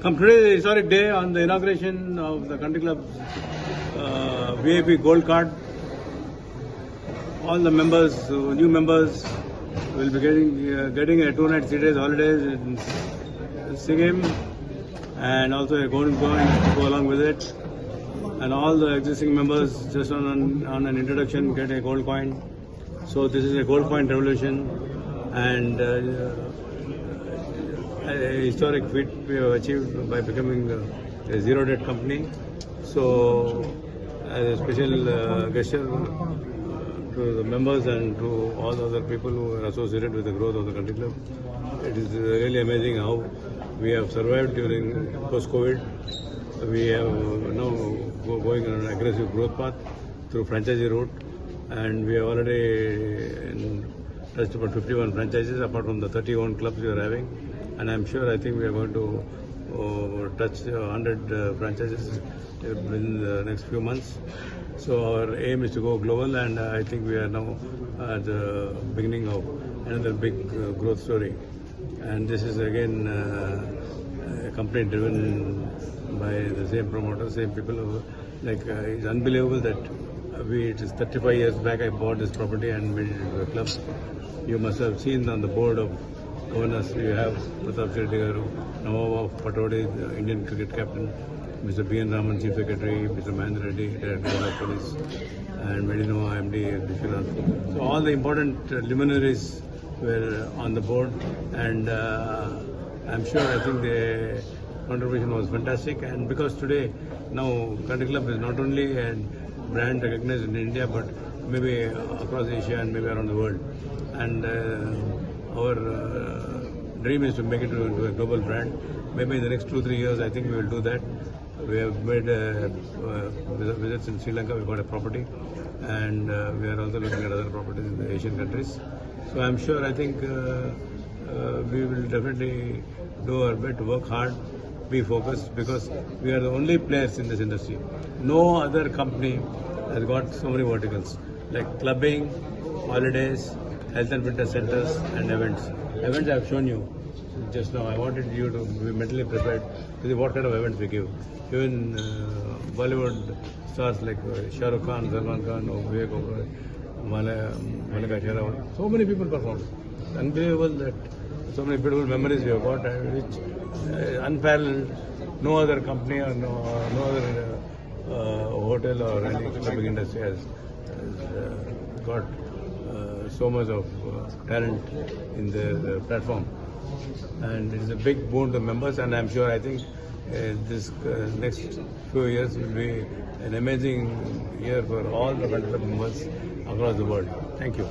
Come today is a historic day on the inauguration of the country club's VIP Gold Card. All the members, new members, will be getting a 2-night 3-day holidays in Sikkim, and also a golden coin to go along with it. And all the existing members, just on an introduction, get a gold coin. So this is a gold coin revolution, and a historic feat we have achieved by becoming a zero-debt company. So, as a special gesture to the members and to all the other people who are associated with the growth of the country club, it is really amazing how we have survived during post-COVID. We have now going on an aggressive growth path through franchisee route, and we have already touched about 51 franchises apart from the 30 owned clubs we are having. And I'm sure, I think we are going to touch 100 franchises within the next few months. So our aim is to go global, and I think we are now at the beginning of another big growth story. And this is again a company driven by the same promoters, same people. It's unbelievable that it is 35 years back I bought this property and made it into a club. You must have seen on the board of governors, you have Pratap Shetty Garu, Nawab Patodi, the Indian cricket captain, Mr. B. N. Raman, Chief Secretary, Mr. Mahendra Reddy, Director of Police, and Medino, MD, Vishwanath. So all the important luminaries were on the board, and I'm sure, I think the contribution was fantastic. And because today, now Country Club is not only a brand recognized in India, but maybe across Asia and maybe around the world. And our dream is to make it into a global brand. Maybe in the next 2-3 years, I think we will do that. We have made visits in Sri Lanka. We got a property, and we are also looking at other properties in the Asian countries. So I'm sure, I think we will definitely do our best to work hard, be focused, because we are the only players in this industry. No other company has got so many verticals like clubbing, holidays, health and fitness centers, and events. Events I have shown you just now. I wanted you to be mentally prepared to see what kind of events we give. Even Bollywood stars like Shah Rukh Khan, Salman Khan, Vivek Oberoi, Malika Sherawat. So many people perform. It's unbelievable that so many beautiful memories we have got, which unparalleled. No other company or no other hotel or any clubbing industry has got so much of talent in the platform, and it is a big boon to members. And I'm sure, I think this next few years will be an amazing year for all the country club members across the world. Thank you.